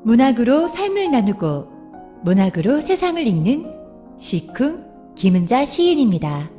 문학으로 삶을 나누고 문학으로 세상을 읽는 시쿵 김은자 시인입니다.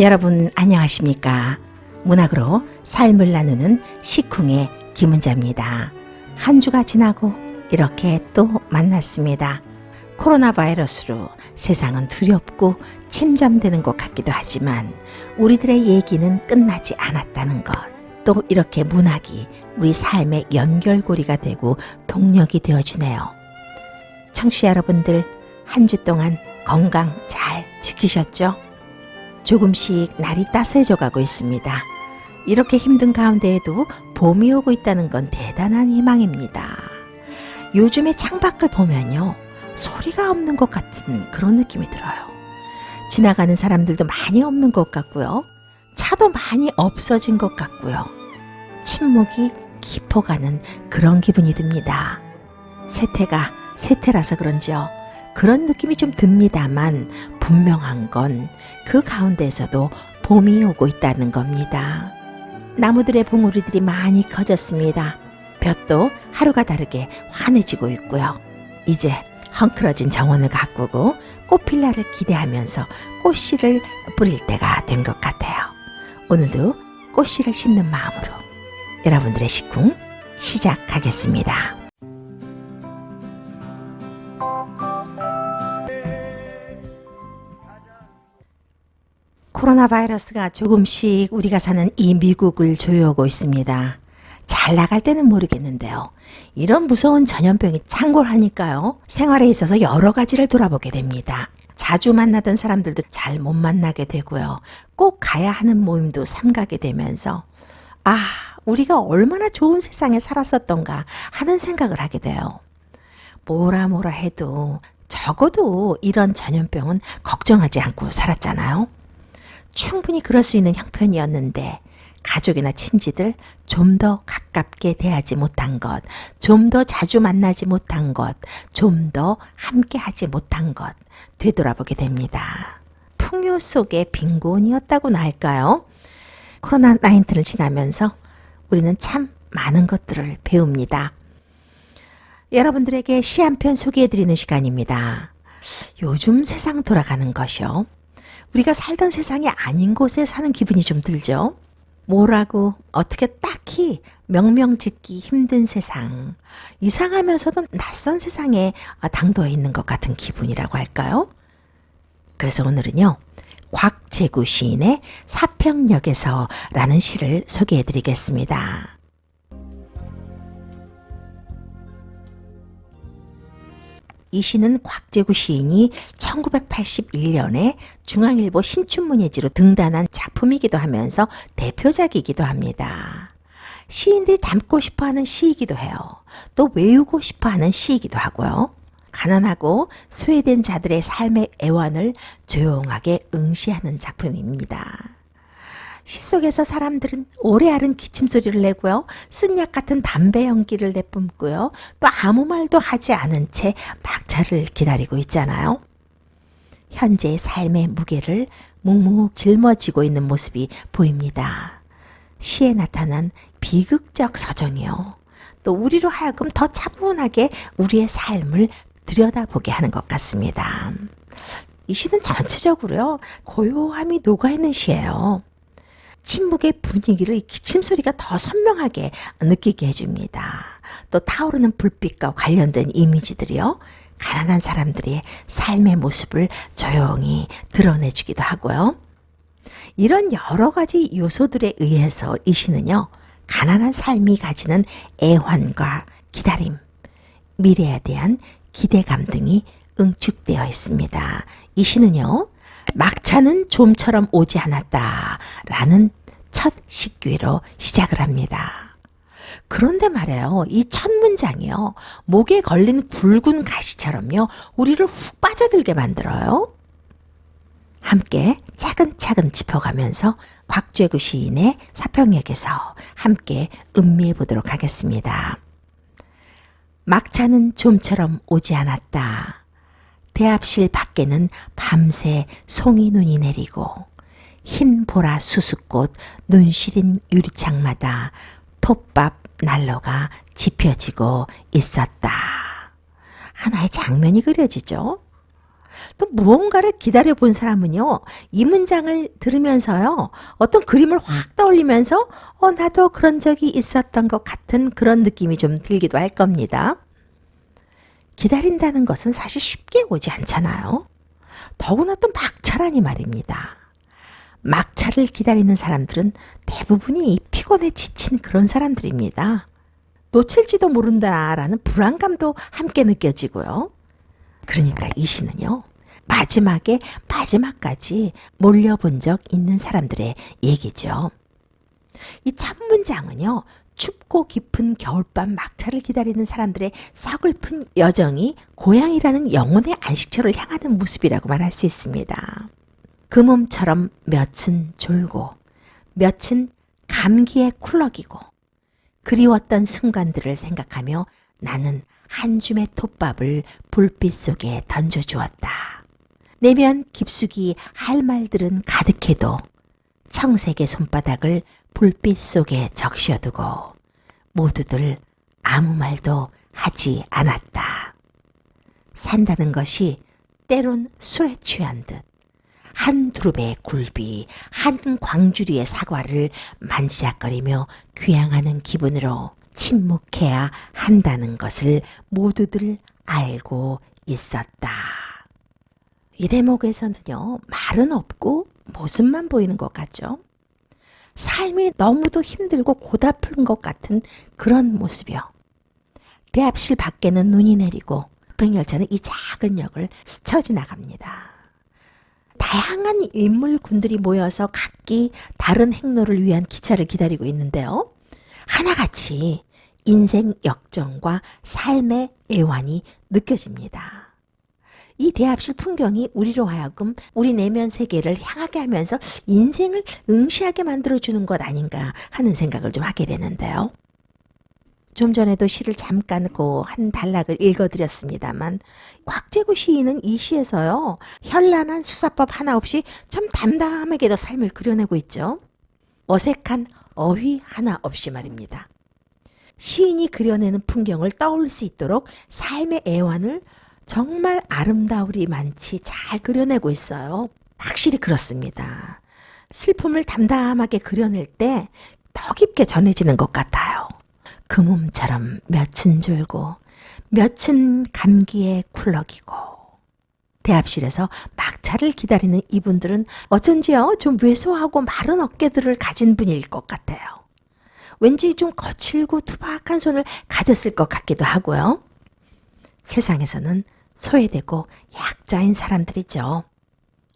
여러분 안녕하십니까? 문학으로 삶을 나누는 시쿵의 김은자입니다. 한 주가 지나고 이렇게 또 만났습니다. 코로나 바이러스로 세상은 두렵고 침잠되는 것 같기도 하지만 우리들의 얘기는 끝나지 않았다는 것. 또 이렇게 문학이 우리 삶의 연결고리가 되고 동력이 되어주네요. 청취자 여러분들 한 주 동안 건강 잘 지키셨죠? 조금씩 날이 따스해져 가고 있습니다. 이렇게 힘든 가운데에도 봄이 오고 있다는 건 대단한 희망입니다. 요즘에 창밖을 보면요, 소리가 없는 것 같은 그런 느낌이 들어요. 지나가는 사람들도 많이 없는 것 같고요. 차도 많이 없어진 것 같고요. 침묵이 깊어가는 그런 기분이 듭니다. 새해가 새해라서 그런지요. 그런 느낌이 좀 듭니다만 분명한 건 그 가운데에서도 봄이 오고 있다는 겁니다. 나무들의 봉우리들이 많이 커졌습니다. 볕도 하루가 다르게 환해지고 있고요. 이제 헝클어진 정원을 가꾸고 꽃필 날을 기대하면서 꽃씨를 뿌릴 때가 된 것 같아요. 오늘도 꽃씨를 심는 마음으로 여러분들의 시쿵 시작하겠습니다. 코로나 바이러스가 조금씩 우리가 사는 이 미국을 조여오고 있습니다. 잘 나갈 때는 모르겠는데요. 이런 무서운 전염병이 창궐하니까요. 생활에 있어서 여러 가지를 돌아보게 됩니다. 자주 만나던 사람들도 잘 못 만나게 되고요. 꼭 가야 하는 모임도 삼가게 되면서 우리가 얼마나 좋은 세상에 살았었던가 하는 생각을 하게 돼요. 뭐라 해도 적어도 이런 전염병은 걱정하지 않고 살았잖아요. 충분히 그럴 수 있는 형편이었는데 가족이나 친지들 좀 더 가깝게 대하지 못한 것, 좀 더 자주 만나지 못한 것, 좀 더 함께하지 못한 것 되돌아보게 됩니다. 풍요 속의 빈곤이었다고나 할까요? 코로나19를 지나면서 우리는 참 많은 것들을 배웁니다. 여러분들에게 시 한 편 소개해드리는 시간입니다. 요즘 세상 돌아가는 것이요. 우리가 살던 세상이 아닌 곳에 사는 기분이 좀 들죠. 뭐라고 어떻게 딱히 명명 짓기 힘든 세상, 이상하면서도 낯선 세상에 당도해 있는 것 같은 기분이라고 할까요? 그래서 오늘은요, 곽재구 시인의 사평역에서라는 시를 소개해 드리겠습니다. 이 시는 곽재구 시인이 1981년에 중앙일보 신춘문예지로 등단한 작품이기도 하면서 대표작이기도 합니다. 시인들이 담고 싶어하는 시이기도 해요. 또 외우고 싶어하는 시이기도 하고요. 가난하고 소외된 자들의 삶의 애환을 조용하게 응시하는 작품입니다. 시 속에서 사람들은 오래 앓은 기침소리를 내고요. 쓴약 같은 담배 연기를 내뿜고요. 또 아무 말도 하지 않은 채 막차를 기다리고 있잖아요. 현재의 삶의 무게를 묵묵 짊어지고 있는 모습이 보입니다. 시에 나타난 비극적 서정이요. 또 우리로 하여금 더 차분하게 우리의 삶을 들여다보게 하는 것 같습니다. 이 시는 전체적으로요. 고요함이 녹아있는 시예요. 침묵의 분위기를 이 기침소리가 더 선명하게 느끼게 해줍니다. 또 타오르는 불빛과 관련된 이미지들이요. 가난한 사람들의 삶의 모습을 조용히 드러내주기도 하고요. 이런 여러 가지 요소들에 의해서 이 시는요. 가난한 삶이 가지는 애환과 기다림, 미래에 대한 기대감 등이 응축되어 있습니다. 이 시는요. 막차는 좀처럼 오지 않았다 라는 첫 식귀로 시작을 합니다. 그런데 말이에요. 이 첫 문장이요. 목에 걸린 굵은 가시처럼요. 우리를 훅 빠져들게 만들어요. 함께 차근차근 짚어가면서 곽죄구 시인의 사평역에서 함께 음미해 보도록 하겠습니다. 막차는 좀처럼 오지 않았다. 대합실 밖에는 밤새 송이 눈이 내리고 흰 보라 수수꽃 눈시린 유리창마다 톱밥 난로가 지펴지고 있었다. 하나의 장면이 그려지죠. 또 무언가를 기다려 본 사람은요, 이 문장을 들으면서요, 어떤 그림을 확 떠올리면서, 나도 그런 적이 있었던 것 같은 그런 느낌이 좀 들기도 할 겁니다. 기다린다는 것은 사실 쉽게 오지 않잖아요. 더구나 또 막차라니 말입니다. 막차를 기다리는 사람들은 대부분이 피곤에 지친 그런 사람들입니다. 놓칠지도 모른다라는 불안감도 함께 느껴지고요. 그러니까 이 시는요, 마지막까지 몰려본 적 있는 사람들의 얘기죠. 이 첫 문장은요, 춥고 깊은 겨울밤 막차를 기다리는 사람들의 서글픈 여정이 고향이라는 영혼의 안식처를 향하는 모습이라고 말할 수 있습니다. 그 몸처럼 몇은 졸고 몇은 감기에 쿨럭이고 그리웠던 순간들을 생각하며 나는 한 줌의 톱밥을 불빛 속에 던져주었다. 내면 깊숙이 할 말들은 가득해도 청색의 손바닥을 불빛 속에 적셔두고 모두들 아무 말도 하지 않았다. 산다는 것이 때론 술에 취한 듯 한 두릅의 굴비, 한 광주리의 사과를 만지작거리며 귀향하는 기분으로 침묵해야 한다는 것을 모두들 알고 있었다. 이 대목에서는요, 말은 없고 모습만 보이는 것 같죠. 삶이 너무도 힘들고 고달픈 것 같은 그런 모습이요. 대합실 밖에는 눈이 내리고 급행열차는 이 작은 역을 스쳐 지나갑니다. 다양한 인물군들이 모여서 각기 다른 행로를 위한 기차를 기다리고 있는데요. 하나같이 인생 역정과 삶의 애환이 느껴집니다. 이 대합실 풍경이 우리로 하여금 우리 내면 세계를 향하게 하면서 인생을 응시하게 만들어주는 것 아닌가 하는 생각을 좀 하게 되는데요. 좀 전에도 시를 잠깐 한 단락을 읽어드렸습니다만 곽죄구 시인은 이 시에서요, 현란한 수사법 하나 없이 참 담담하게도 삶을 그려내고 있죠. 어색한 어휘 하나 없이 말입니다. 시인이 그려내는 풍경을 떠올릴 수 있도록 삶의 애환을 정말 아름다우리 많지 잘 그려내고 있어요. 확실히 그렇습니다. 슬픔을 담담하게 그려낼 때 더 깊게 전해지는 것 같아요. 그 몸처럼 몇은 졸고 몇은 감기에 쿨럭이고. 대합실에서 막차를 기다리는 이분들은 어쩐지요, 좀 왜소하고 마른 어깨들을 가진 분일 것 같아요. 왠지 좀 거칠고 투박한 손을 가졌을 것 같기도 하고요. 세상에서는 소외되고 약자인 사람들이죠.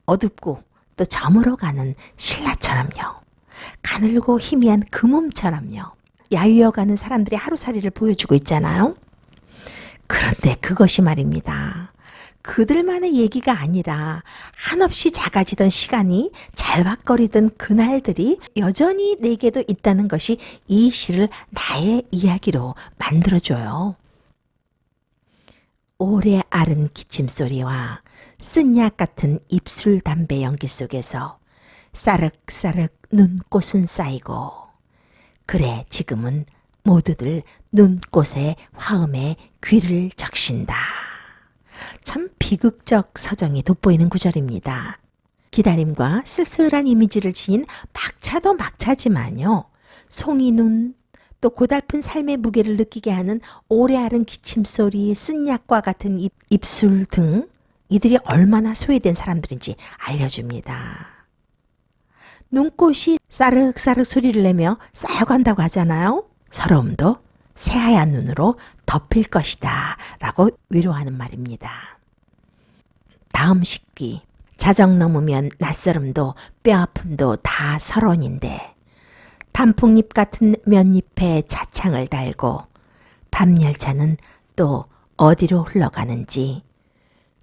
어둡고 또 저물어가는 신라처럼요. 가늘고 희미한 그 몸처럼요. 야위어가는 사람들의 하루살이를 보여주고 있잖아요. 그런데 그것이 말입니다. 그들만의 얘기가 아니라 한없이 작아지던 시간이 잘박거리던 그날들이 여전히 내게도 있다는 것이 이 시를 나의 이야기로 만들어줘요. 오래 앓은 기침소리와 쓴약 같은 입술 담배 연기 속에서 싸륵싸륵 눈꽃은 쌓이고, 그래 지금은 모두들 눈꽃의 화음에 귀를 적신다. 참 비극적 서정이 돋보이는 구절입니다. 기다림과 쓸쓸한 이미지를 지닌 막차도 막차지만요, 송이눈, 또 고달픈 삶의 무게를 느끼게 하는 오래 앓은 기침소리, 쓴약과 같은 입술 등 이들이 얼마나 소외된 사람들인지 알려줍니다. 눈꽃이 싸륵싸륵 소리를 내며 쌓여간다고 하잖아요. 서러움도 새하얀 눈으로 덮일 것이다 라고 위로하는 말입니다. 다음 식귀, 자정 넘으면 낯설음도 뼈아픔도 다 서론인데 단풍잎 같은 면잎에 차창을 달고 밤열차는 또 어디로 흘러가는지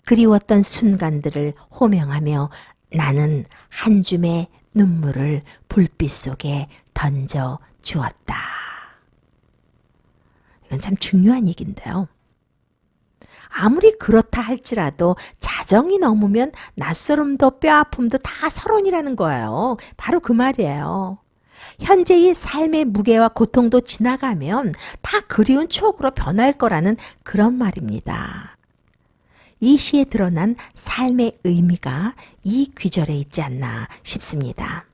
그리웠던 순간들을 호명하며 나는 한 줌의 눈물을 불빛 속에 던져 주었다. 이건 참 중요한 얘기인데요. 아무리 그렇다 할지라도 자정이 넘으면 낯설음도 뼈아픔도 다 서론이라는 거예요. 바로 그 말이에요. 현재의 삶의 무게와 고통도 지나가면 다 그리운 추억으로 변할 거라는 그런 말입니다. 이 시에 드러난 삶의 의미가 이 귀절에 있지 않나 싶습니다.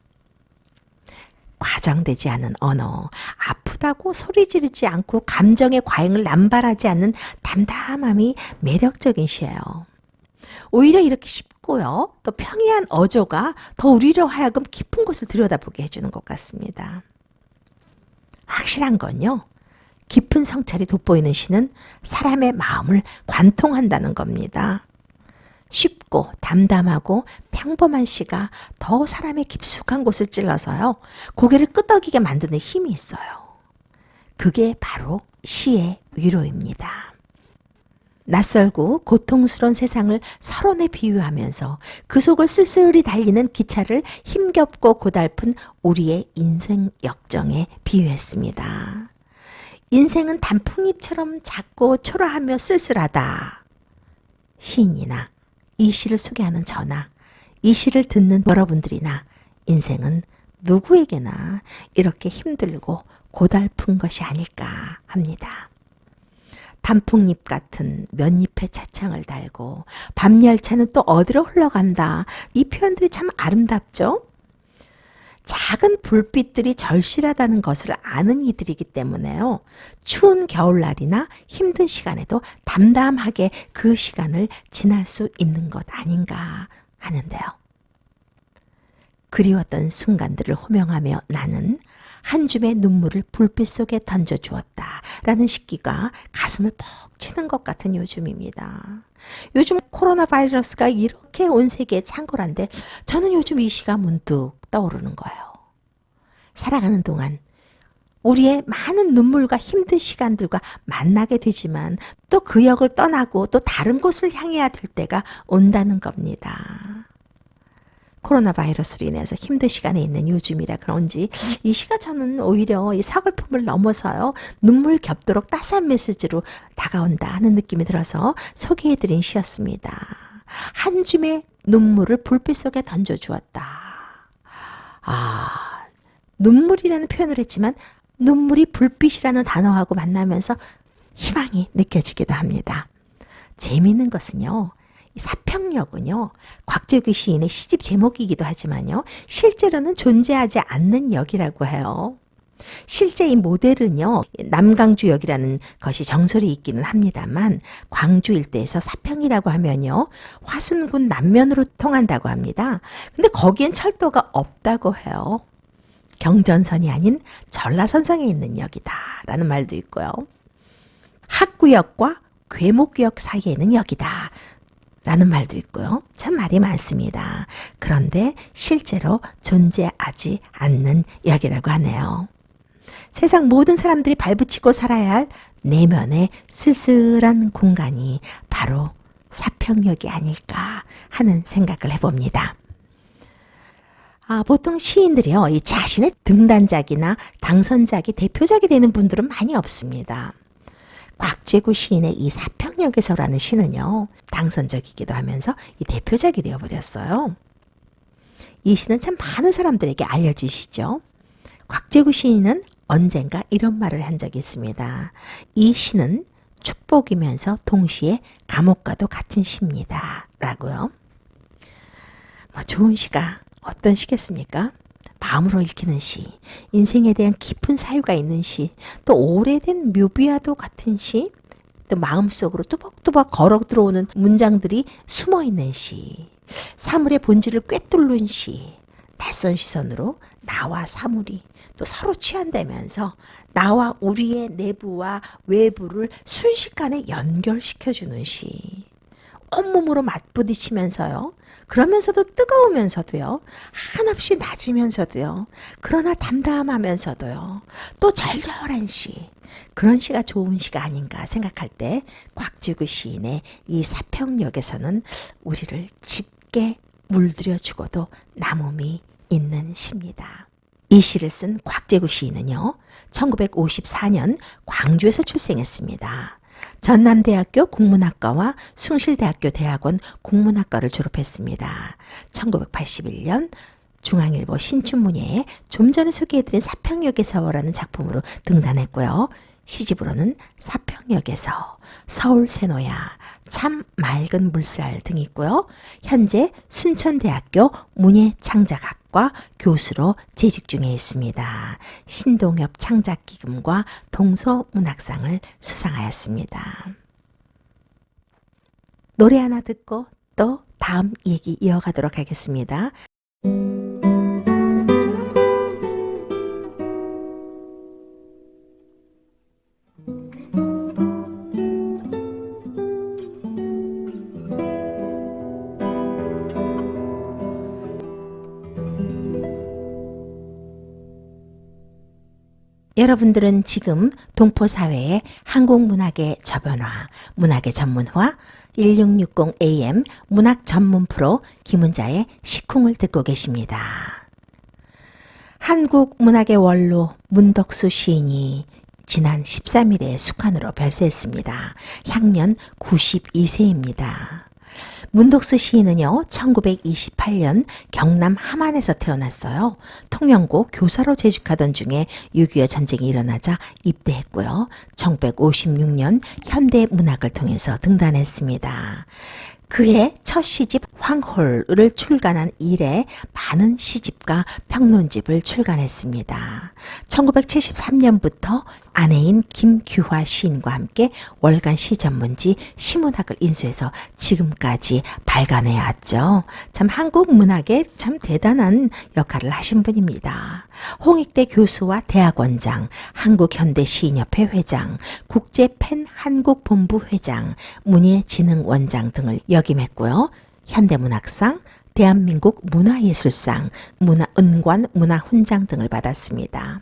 과장되지 않은 언어, 아프다고 소리 지르지 않고 감정의 과잉을 남발하지 않는 담담함이 매력적인 시예요. 오히려 이렇게 쉽고요, 또 평이한 어조가 더 우리로 하여금 깊은 곳을 들여다보게 해주는 것 같습니다. 확실한 건요, 깊은 성찰이 돋보이는 시는 사람의 마음을 관통한다는 겁니다. 쉽고 담담하고 평범한 시가 더 사람의 깊숙한 곳을 찔러서요, 고개를 끄덕이게 만드는 힘이 있어요. 그게 바로 시의 위로입니다. 낯설고 고통스러운 세상을 서론에 비유하면서 그 속을 쓸쓸히 달리는 기차를 힘겹고 고달픈 우리의 인생 역정에 비유했습니다. 인생은 단풍잎처럼 작고 초라하며 쓸쓸하다. 시인이나 이 시를 소개하는 저나 이 시를 듣는 여러분들이나 인생은 누구에게나 이렇게 힘들고 고달픈 것이 아닐까 합니다. 단풍잎 같은 면잎에 차창을 달고 밤열차는 또 어디로 흘러간다. 이 표현들이 참 아름답죠? 작은 불빛들이 절실하다는 것을 아는 이들이기 때문에요. 추운 겨울날이나 힘든 시간에도 담담하게 그 시간을 지날 수 있는 것 아닌가 하는데요. 그리웠던 순간들을 호명하며 나는 한 줌의 눈물을 불빛 속에 던져주었다 라는 식기가 가슴을 퍽 치는 것 같은 요즘입니다. 요즘 코로나 바이러스가 이렇게 온 세계에 창궐한데 저는 요즘 이 시가 문득 떠오르는 거예요. 살아가는 동안 우리의 많은 눈물과 힘든 시간들과 만나게 되지만 또 그 역을 떠나고 또 다른 곳을 향해야 될 때가 온다는 겁니다. 코로나 바이러스로 인해서 힘든 시간에 있는 요즘이라 그런지 이 시가 저는 오히려 이 서글픔을 넘어서요, 눈물 겹도록 따스한 메시지로 다가온다 하는 느낌이 들어서 소개해드린 시였습니다. 한 줌의 눈물을 불빛 속에 던져주었다. 눈물이라는 표현을 했지만 눈물이 불빛이라는 단어하고 만나면서 희망이 느껴지기도 합니다. 재미있는 것은요, 이 사평역은요, 곽재규 시인의 시집 제목이기도 하지만요, 실제로는 존재하지 않는 역이라고 해요. 실제 이 모델은요, 남강주역이라는 것이 정설이 있기는 합니다만 광주 일대에서 사평이라고 하면요, 화순군 남면으로 통한다고 합니다. 근데 거기엔 철도가 없다고 해요. 경전선이 아닌 전라선성에 있는 역이다 라는 말도 있고요. 학구역과 괴목역 사이에 있는 역이다 라는 말도 있고요. 참 말이 많습니다. 그런데 실제로 존재하지 않는 역이라고 하네요. 세상 모든 사람들이 발붙이고 살아야 할 내면의 쓸쓸한 공간이 바로 사평역이 아닐까 하는 생각을 해봅니다. 보통 시인들이요, 이 자신의 등단작이나 당선작이 대표작이 되는 분들은 많이 없습니다. 곽재구 시인의 이 사평역에서라는 시는요, 당선작이기도 하면서 이 대표작이 되어버렸어요. 이 시는 참 많은 사람들에게 알려진 시죠. 곽재구 시인은 언젠가 이런 말을 한 적이 있습니다. 이 시는 축복이면서 동시에 감옥과도 같은 시입니다 라고요. 좋은 시가 어떤 시겠습니까? 마음으로 읽히는 시, 인생에 대한 깊은 사유가 있는 시, 또 오래된 묘비와도 같은 시, 또 마음속으로 뚜벅뚜벅 걸어 들어오는 문장들이 숨어있는 시, 사물의 본질을 꿰뚫는 시, 낯선 시선으로 나와 사물이 또 서로 취한다면서 나와 우리의 내부와 외부를 순식간에 연결시켜주는 시, 온몸으로 맞부딪히면서요. 그러면서도 뜨거우면서도요. 한없이 낮으면서도요. 그러나 담담하면서도요. 또 절절한 시. 그런 시가 좋은 시가 아닌가 생각할 때 곽지구 시인의 이 사평역에서는 우리를 짙게 물들여주고도 남음이 있는 시입니다. 이 시를 쓴 곽재구 시인은요, 1954년 광주에서 출생했습니다. 전남대학교 국문학과와 숭실대학교 대학원 국문학과를 졸업했습니다. 1981년 중앙일보 신춘문예에 좀 전에 소개해드린 사평역에서라는 작품으로 등단했고요. 시집으로는 사평역에서, 서울새노야, 참 맑은 물살 등이 있고요. 현재 순천대학교 문예창작학과 교수로 재직 중에 있습니다. 신동엽 창작기금과 동서문학상을 수상하였습니다. 노래 하나 듣고 또 다음 얘기 이어가도록 하겠습니다. 여러분들은 지금 동포사회의 한국문학의 저변화, 문학의 전문화, 1660 AM 문학 전문 프로 김은자의 시쿵을 듣고 계십니다. 한국 문학의 원로 문덕수 시인이 지난 13일에 숙환으로 별세했습니다. 향년 92세입니다. 문덕수 시인은요, 1928년 경남 함안에서 태어났어요. 통영고 교사로 재직하던 중에 6.25 전쟁이 일어나자 입대했고요. 1956년 현대문학을 통해서 등단했습니다. 그의 첫 시집 황홀을 출간한 이래 많은 시집과 평론집을 출간했습니다. 1973년부터 아내인 김규화 시인과 함께 월간 시전문지 시문학을 인수해서 지금까지 발간해 왔죠. 참 한국 문학에 참 대단한 역할을 하신 분입니다. 홍익대 교수와 대학원장, 한국현대시인협회 회장, 국제팬 한국본부 회장, 문예진흥원장 등을 역임했고요. 현대문학상, 대한민국 문화예술상, 은관 문화훈장 등을 받았습니다.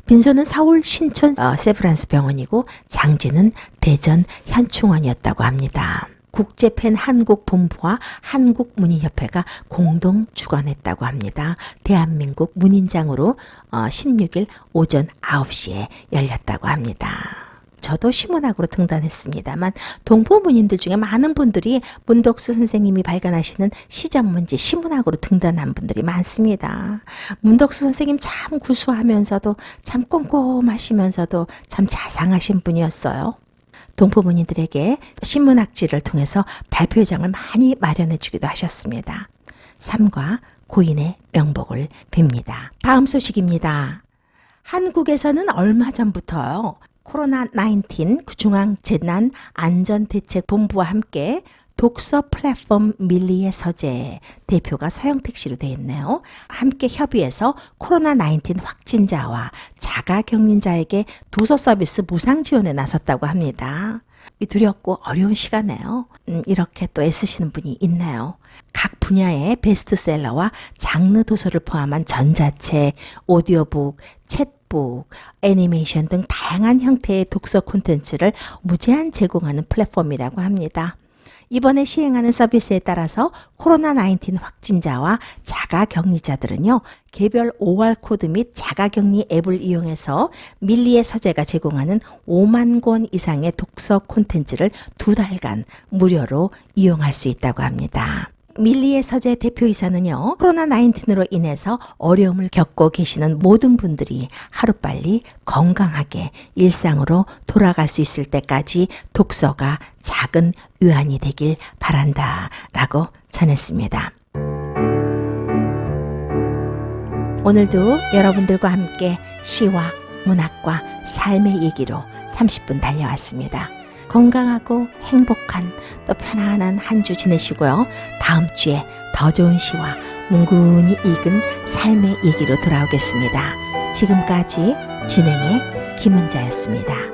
빈소는 서울 신촌 세브란스 병원이고 장지는 대전 현충원이었다고 합니다. 국제팬 한국본부와 한국문인협회가 공동 주관했다고 합니다. 대한민국 문인장으로 16일 오전 9시에 열렸다고 합니다. 저도 시문학으로 등단했습니다만 동포문인들 중에 많은 분들이 문덕수 선생님이 발간하시는 시전문지 시문학으로 등단한 분들이 많습니다. 문덕수 선생님 참 구수하면서도 참 꼼꼼하시면서도 참 자상하신 분이었어요. 동포문인들에게 신문학지를 통해서 발표장을 많이 마련해 주기도 하셨습니다. 삼과 고인의 명복을 빕니다. 다음 소식입니다. 한국에서는 얼마 전부터요. 코로나19 중앙재난안전대책본부와 함께 독서 플랫폼 밀리의 서재 대표가 서영택 씨로 되어 있네요. 함께 협의해서 코로나19 확진자와 자가격리자에게 도서 서비스 무상 지원에 나섰다고 합니다. 두렵고 어려운 시간에요. 이렇게 또 애쓰시는 분이 있네요. 각 분야의 베스트셀러와 장르 도서를 포함한 전자책, 오디오북, 챗북, 애니메이션 등 다양한 형태의 독서 콘텐츠를 무제한 제공하는 플랫폼이라고 합니다. 이번에 시행하는 서비스에 따라서 코로나19 확진자와 자가격리자들은요, 개별 OR코드 및 자가격리 앱을 이용해서 밀리의 서재가 제공하는 5만 권 이상의 독서 콘텐츠를 2달간 무료로 이용할 수 있다고 합니다. 밀리의 서재 대표이사는요, 코로나19으로 인해서 어려움을 겪고 계시는 모든 분들이 하루빨리 건강하게 일상으로 돌아갈 수 있을 때까지 독서가 작은 위안이 되길 바란다 라고 전했습니다. 오늘도 여러분들과 함께 시와 문학과 삶의 얘기로 30분 달려왔습니다. 건강하고 행복한 또 편안한 한 주 지내시고요. 다음 주에 더 좋은 시와 뭉근히 익은 삶의 얘기로 돌아오겠습니다. 지금까지 진행의 김은자였습니다.